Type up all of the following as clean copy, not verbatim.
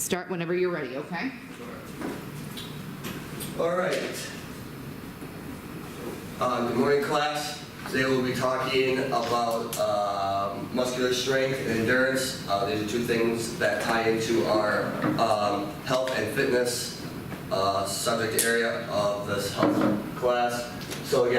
Start whenever you're ready, okay? All right. Good morning, class. Today we'll be talking about muscular strength and endurance. These are two things that tie into our health and fitness subject area of this health class. So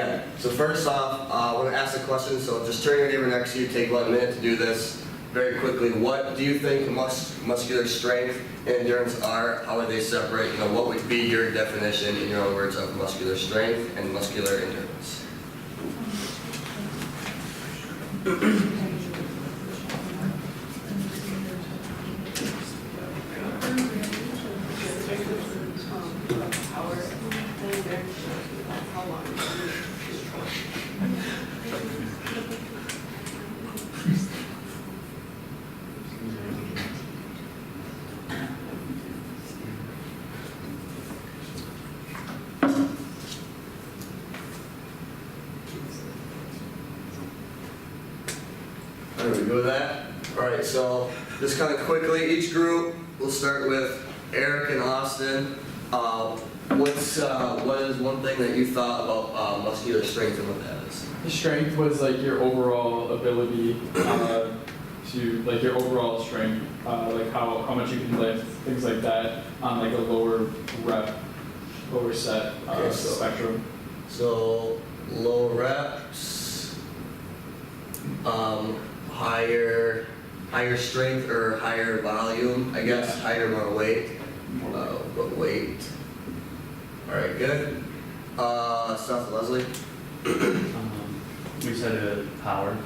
first off, I want to ask a question. So just turn your neighbor next to you. Take 1 minute to do this very quickly. What do you think muscular strength and endurance are? How would they separate? What would be your definition, in your own words, of muscular strength and muscular endurance? There we go with that. All right, so just kind of quickly, each group, we'll start with Eric and Austin. What is one thing that you thought about muscular strength and what that is? The strength was like your overall ability to, like your overall strength, like how much you can lift, things like that, on like a lower rep, lower set spectrum. So low reps, higher strength or higher volume, I guess, higher amount of weight, but weight. All right, good. Stuff, Leslie. We said power.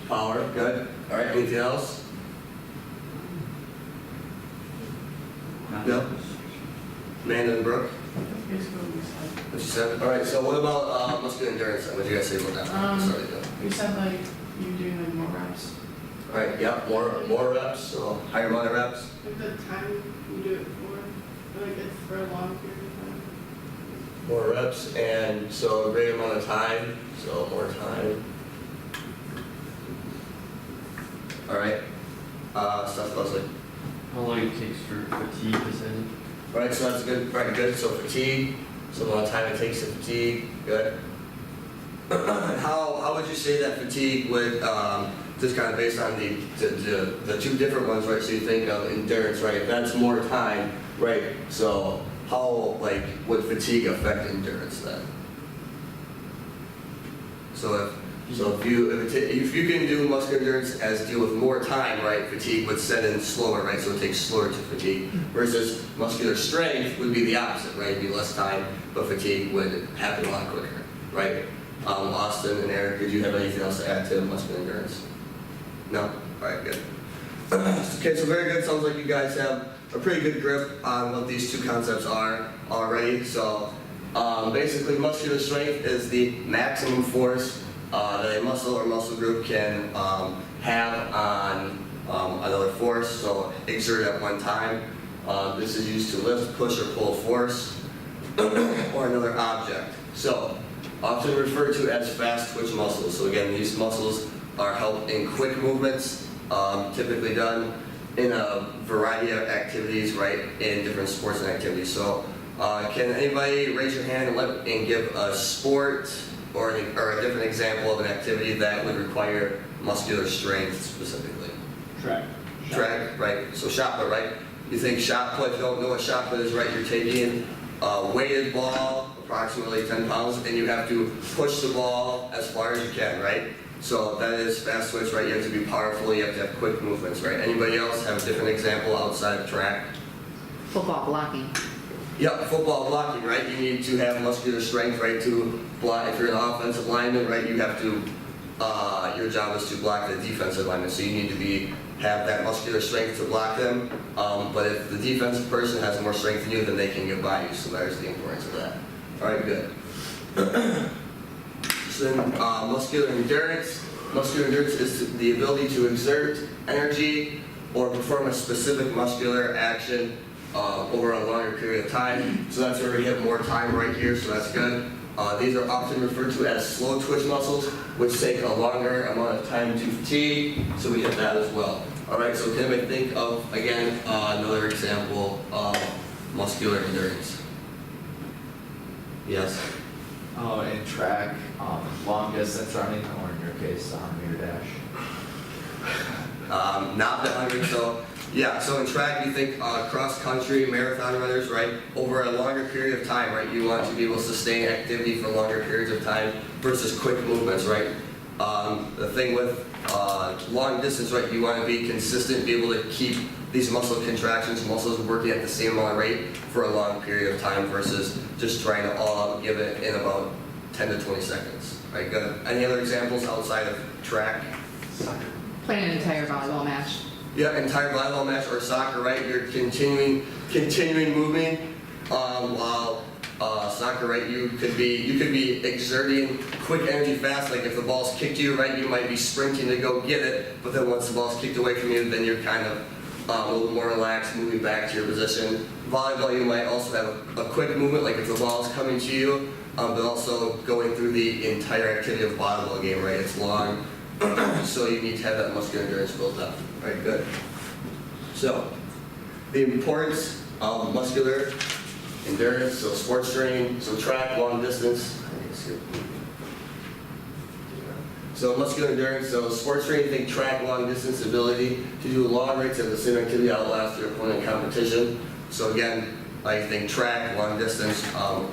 Power, good. All right, anything else? No. Amanda and Brooke. What you said? All right. So what about muscular endurance? What do you guys say about that? Sorry, We said like you doing like more reps. all right. Yeah. More reps. So higher amount of reps. Like the time you do it for, like it's for a long period of time. More reps, and so a greater amount of time. So more time. All right. Stuff, Leslie. How long it takes for fatigue to set in? All right. So that's good. Right. Good. So fatigue. So the amount of time it takes to fatigue. Good. How would you say that fatigue would, just kind of based on the two different ones, right? So you think of endurance, right? That's more time, right? So how would fatigue affect endurance then? So if you can do muscular endurance as deal with more time, right? Fatigue would set in slower, right? So it takes slower to fatigue. Versus muscular strength would be the opposite, right? It'd be less time, but fatigue would happen a lot quicker, right? Austin and Eric, did you have anything else to add to muscular endurance? No? All right, good. Okay, so very good. Sounds like you guys have a pretty good grip on what these two concepts are already. So basically, muscular strength is the maximum force that a muscle or muscle group can have on another force, so exert at one time. This is used to lift, push, or pull force or another object. So often referred to as fast twitch muscles. So again, these muscles are help in quick movements, typically done in a variety of activities, right, in different sports and activities. So can anybody raise your hand and give a sport or a different example of an activity that would require muscular strength specifically? Track, right? So shot put, right? You think shot put, if you don't know what shot put is, right? You're taking a weighted ball, approximately 10 pounds, and you have to push the ball as far as you can, right? So that is fast twitch, right? You have to be powerful, you have to have quick movements, right? Anybody else have a different example outside of track? Football blocking. Yep, football blocking, right? You need to have muscular strength, right, to block. If you're an offensive lineman, right, you have to, your job is to block the defensive lineman. So you need to have that muscular strength to block them. But if the defensive person has more strength than you, then they can get by you. So there's the importance of that. All right, good. So then muscular endurance. Muscular endurance is the ability to exert energy or perform a specific muscular action over a longer period of time. So that's where we have more time right here, so that's good. These are often referred to as slow twitch muscles, which take a longer amount of time to fatigue, so we hit that as well. All right, so can anybody think of, again, another example of muscular endurance? Yes? Oh, in track, long distance running, or in your case, your dash. Not the 100, so yeah, so in track you think cross-country marathon runners, right? Over a longer period of time, right? You want to be able to sustain activity for longer periods of time versus quick movements, right? The thing with long distance, right? You want to be consistent, be able to keep these muscle contractions, muscles working at the same amount of rate for a long period of time versus just trying to all out give it in about 10 to 20 seconds, right? Good. Any other examples outside of track? Playing an entire volleyball match. Yeah, entire volleyball match or soccer, right? You're continuing moving. While soccer, right? You could be exerting quick energy fast. Like if the ball's kicked to you, right? You might be sprinting to go get it, but then once the ball's kicked away from you, then you're kind of a little more relaxed, moving back to your position. Volleyball, you might also have a quick movement, like if the ball's coming to you, but also going through the entire activity of volleyball game, right? It's long. So you need to have that muscular endurance built up. All right, good. So, the importance of muscular endurance, so sports training, so track, long distance. So muscular endurance, so sports training, think track, long distance, ability to do long rates of the same activity outlast your opponent in competition. So again, I think track, long distance,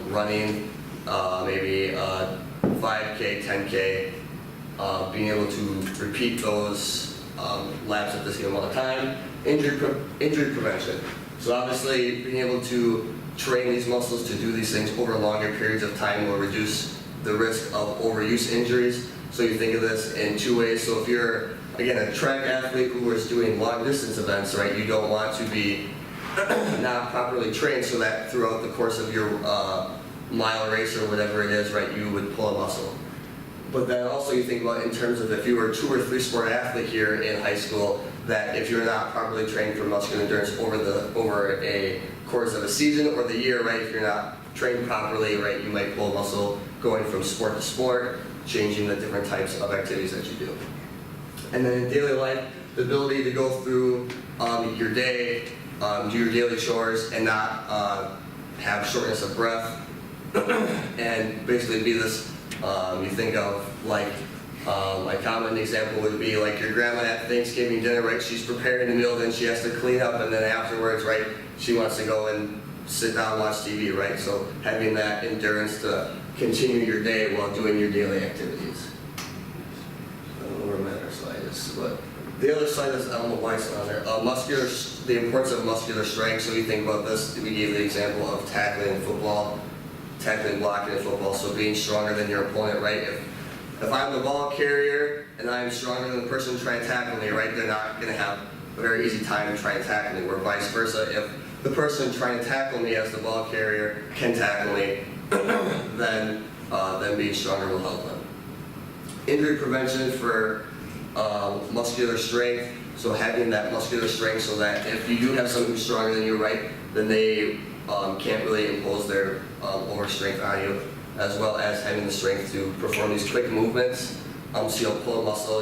running, maybe 5K, 10K, being able to repeat those laps at the same amount of time. Injury prevention. So obviously being able to train these muscles to do these things over longer periods of time will reduce the risk of overuse injuries. So you think of this in two ways. So if you're, again, a track athlete who is doing long distance events, right, you don't want to be not properly trained so that throughout the course of your mile race or whatever it is, right, you would pull a muscle. But then also you think about in terms of if you were a 2 or 3 sport athlete here in high school, that if you're not properly trained for muscular endurance over a course of a season or the year, right, if you're not trained properly, right, you might pull a muscle going from sport to sport, changing the different types of activities that you do. And then in daily life, the ability to go through your day, do your daily chores and not have shortness of breath, and basically be this, you think of like, a common example would be like your grandma at Thanksgiving dinner, right? She's preparing the meal, then she has to clean up, and then afterwards, right, she wants to go and sit down and watch TV, right? So having that endurance to continue your day while doing your daily activities. I don't know where my other slide is, but the other slide is, I don't know why it's not on there. The importance of muscular strength. So you think about this, we gave the example of tackling in football, tackling, blocking in football, so being stronger than your opponent, right? If I'm the ball carrier and I'm stronger than the person trying to tackle me, right, they're not going to have a very easy time trying to tackle me, or vice versa. If the person trying to tackle me as the ball carrier can tackle me, then being stronger will help them. Injury prevention for muscular strength, so having that muscular strength so that if you do have someone who's stronger than you, right, then they can't really impose their overstrength on you, as well as having the strength to perform these quick movements. So you'll pull a muscle,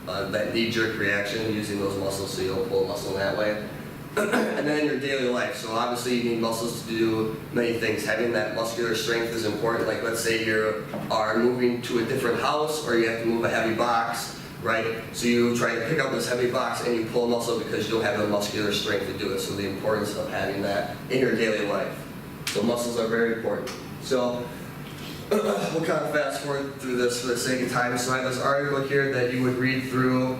that knee-jerk reaction, using those muscles so you'll pull a muscle in that way. And then in your daily life, so obviously you need muscles to do many things. Having that muscular strength is important. Like let's say you are moving to a different house or you have to move a heavy box, right? So you try to pick up this heavy box and you pull a muscle because you don't have the muscular strength to do it. So the importance of having that in your daily life. So muscles are very important. So we'll kind of fast forward through this for the sake of time. So I have this article here that you would read through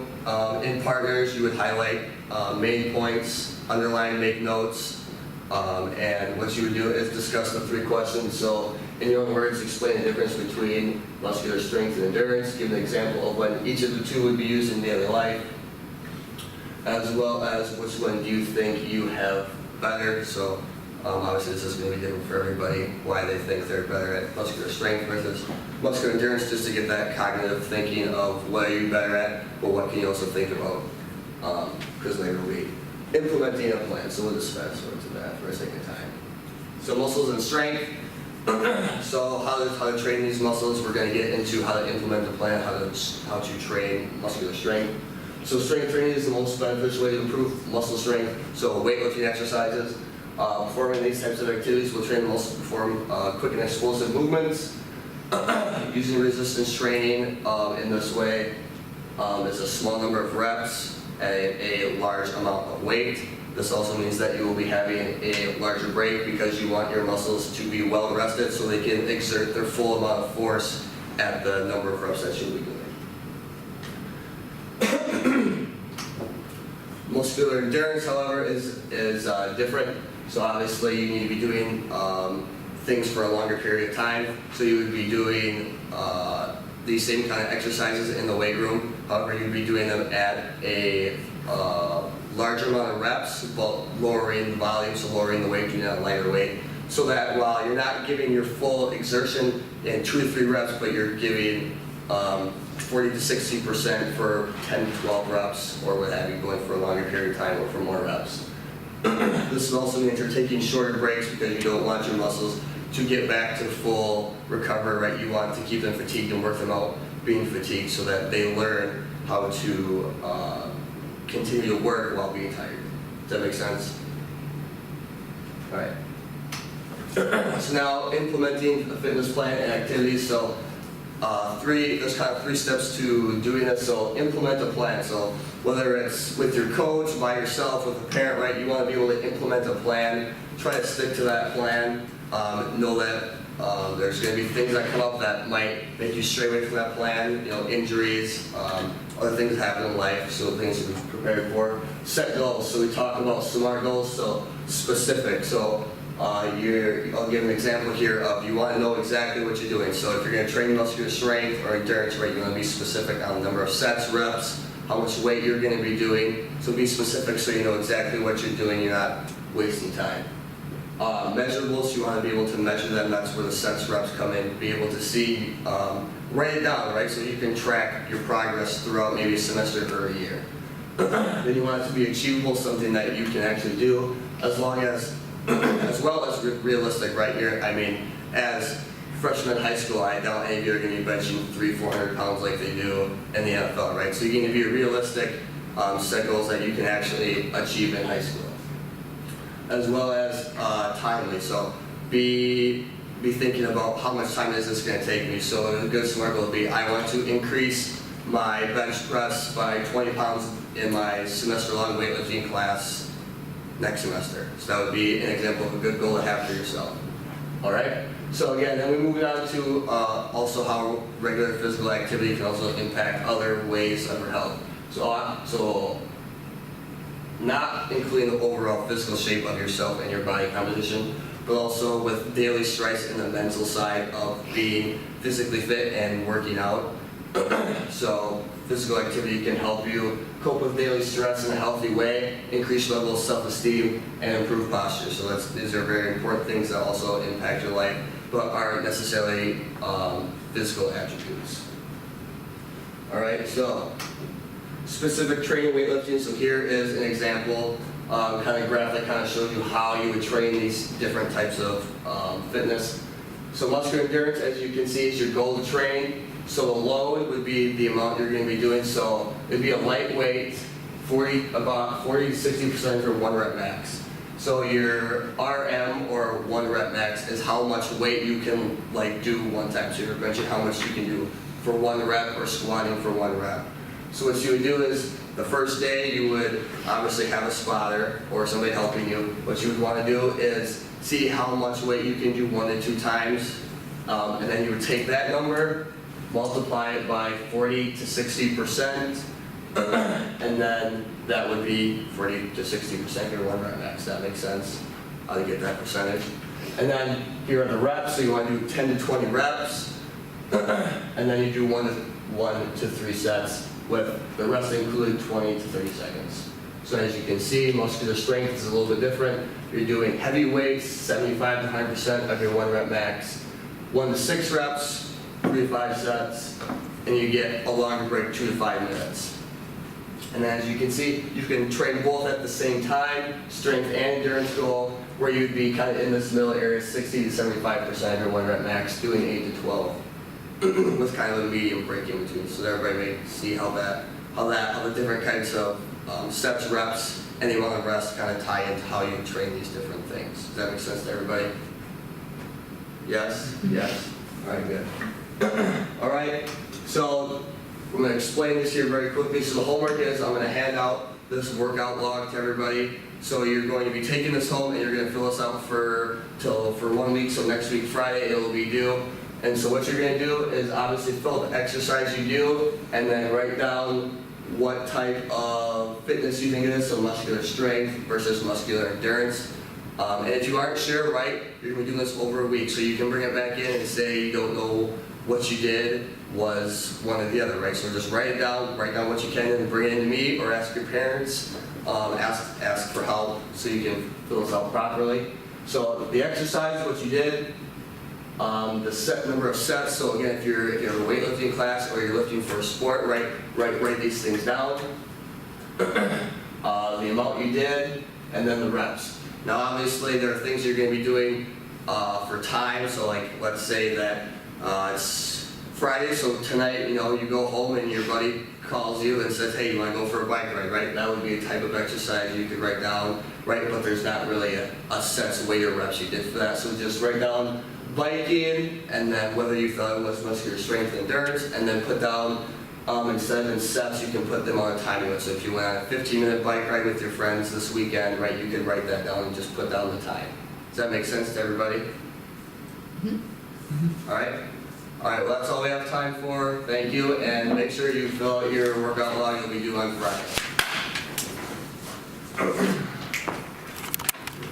in partners. You would highlight main points, underline, make notes, and what you would do is discuss the 3 questions. So in your own words, explain the difference between muscular strength and endurance, give an example of when each of the 2 would be used in daily life, as well as which one do you think you have better. So obviously this is going to be different for everybody, why they think they're better at muscular strength versus muscular endurance, just to get that cognitive thinking of what are you better at, but what can you also think about, because later we implementing a plan. So we'll just fast forward to that for a second time. So muscles and strength. So how to train these muscles. We're going to get into how to implement the plan, how to train muscular strength. So strength training is the most beneficial way to improve muscle strength. So weightlifting exercises, performing these types of activities will train the muscle to perform quick and explosive movements. Using resistance training in this way is a small number of reps at a large amount of weight. This also means that you will be having a larger break because you want your muscles to be well rested so they can exert their full amount of force at the number of reps that you'll be doing. Muscular endurance, however, is different. So obviously you need to be doing things for a longer period of time. So you would be doing these same kind of exercises in the weight room. However, you'd be doing them at a larger amount of reps, but lowering the volume, so lowering the weight, doing it at a lighter weight. So that while you're not giving your full exertion in 2 to 3 reps, but you're giving 40 to 60% for 10 to 12 reps, or what have you, going for a longer period of time or for more reps. This also means you're taking shorter breaks because you don't want your muscles to get back to full recovery, right? You want to keep them fatigued and work them out being fatigued so that they learn how to continue to work while being tired. Does that make sense? All right. So now implementing a fitness plan and activities. So there's kind of 3 steps to doing this. So implement a plan. So whether it's with your coach, by yourself, with a parent, right? You want to be able to implement a plan. Try to stick to that plan. Know that there's going to be things that come up that might make you stray away from that plan. You know, injuries, other things that happen in life. So things to be prepared for. Set goals. So we talk about SMART goals. So specific. So I'll give an example here of you want to know exactly what you're doing. So if you're going to train muscular strength or endurance, right, you want to be specific on the number of sets, reps, how much weight you're going to be doing. So be specific so you know exactly what you're doing. You're not wasting time. Measurables, you want to be able to measure them. That's where the sets, reps come in. Be able to see, write it down, right, so you can track your progress throughout maybe a semester or a year. Then you want it to be achievable, something that you can actually do, as well as realistic, right? I mean, as freshmen in high school, I doubt any of you are going to be benching 300-400 pounds like they do in the NFL, right? So you need to be realistic, set goals that you can actually achieve in high school, as well as timely. So be thinking about how much time is this going to take me. So a good SMART goal would be, I want to increase my bench press by 20 pounds in my semester-long weightlifting class next semester. So that would be an example of a good goal to have for yourself. All right? So again, then we move on to also how regular physical activity can also impact other ways of your health. So not including the overall physical shape of yourself and your body composition, but also with daily stress and the mental side of being physically fit and working out. So physical activity can help you cope with daily stress in a healthy way, increase your level of self-esteem, and improve posture. So these are very important things that also impact your life, but aren't necessarily physical attributes. All right, so specific training weightlifting. So here is an example, kind of graph that kind of shows you how you would train these different types of fitness. So muscular endurance, as you can see, is your goal to train. So the load would be the amount you're going to be doing. So it'd be a lightweight, about 40 to 60% of your 1 rep max. So your RM or 1 rep max is how much weight you can do one time. So you're benching how much you can do for 1 rep or squatting for 1 rep. So what you would do is the first day you would obviously have a spotter or somebody helping you. What you would want to do is see how much weight you can do 1 to 2 times, and then you would take that number, multiply it by 40 to 60%, and then that would be 40 to 60% of your 1 rep max. That makes sense? How to get that percentage. And then here are the reps. So you want to do 10 to 20 reps, and then you do 1 to 3 sets, with the rest included 20 to 30 seconds. So as you can see, muscular strength is a little bit different. You're doing heavy weights, 75 to 100% of your 1 rep max, 1 to 6 reps, 3 to 5 sets, and you get a longer break, 2 to 5 minutes. And as you can see, you can train both at the same time, strength and endurance goal, where you'd be kind of in this middle area, 60 to 75% of your 1 rep max, doing 8 to 12. With kind of a medium break in between, so that everybody may see how how the different kinds of steps, reps, and the amount of rest kind of tie into how you train these different things. Does that make sense to everybody? Yes? Yes. All right, good. All right, so I'm going to explain this here very quickly. So the homework is I'm going to hand out this workout log to everybody. So you're going to be taking this home and you're going to fill this out for 1 week. So next week, Friday, it will be due. And so what you're going to do is obviously fill out the exercise you do and then write down what type of fitness you think it is, so muscular strength versus muscular endurance. And if you aren't sure, right, you're going to be doing this over a week. So you can bring it back in and say you don't know what you did was one or the other, right? So just write it down, write down what you can, and bring it into me or ask your parents, ask for help so you can fill this out properly. So the exercise, what you did, the set number of sets. So again, if you're in a weightlifting class or you're lifting for a sport, write these things down. The amount you did, and then the reps. Now, obviously, there are things you're going to be doing for time. So, like, let's say that it's Friday, so tonight, you go home and your buddy calls you and says, hey, you want to go for a bike ride, right? That would be a type of exercise you could write down, right? But there's not really a set weight or reps you did for that. So just write down biking, and then whether you thought it was muscular strength and endurance, and then put down, instead of in steps, you can put them on a time limit. So if you went on a 15-minute bike ride with your friends this weekend, right, you could write that down and just put down the time. Does that make sense to everybody? All right? All right, well, that's all we have time for. Thank you, and make sure you fill out your workout log you'll be due on Friday.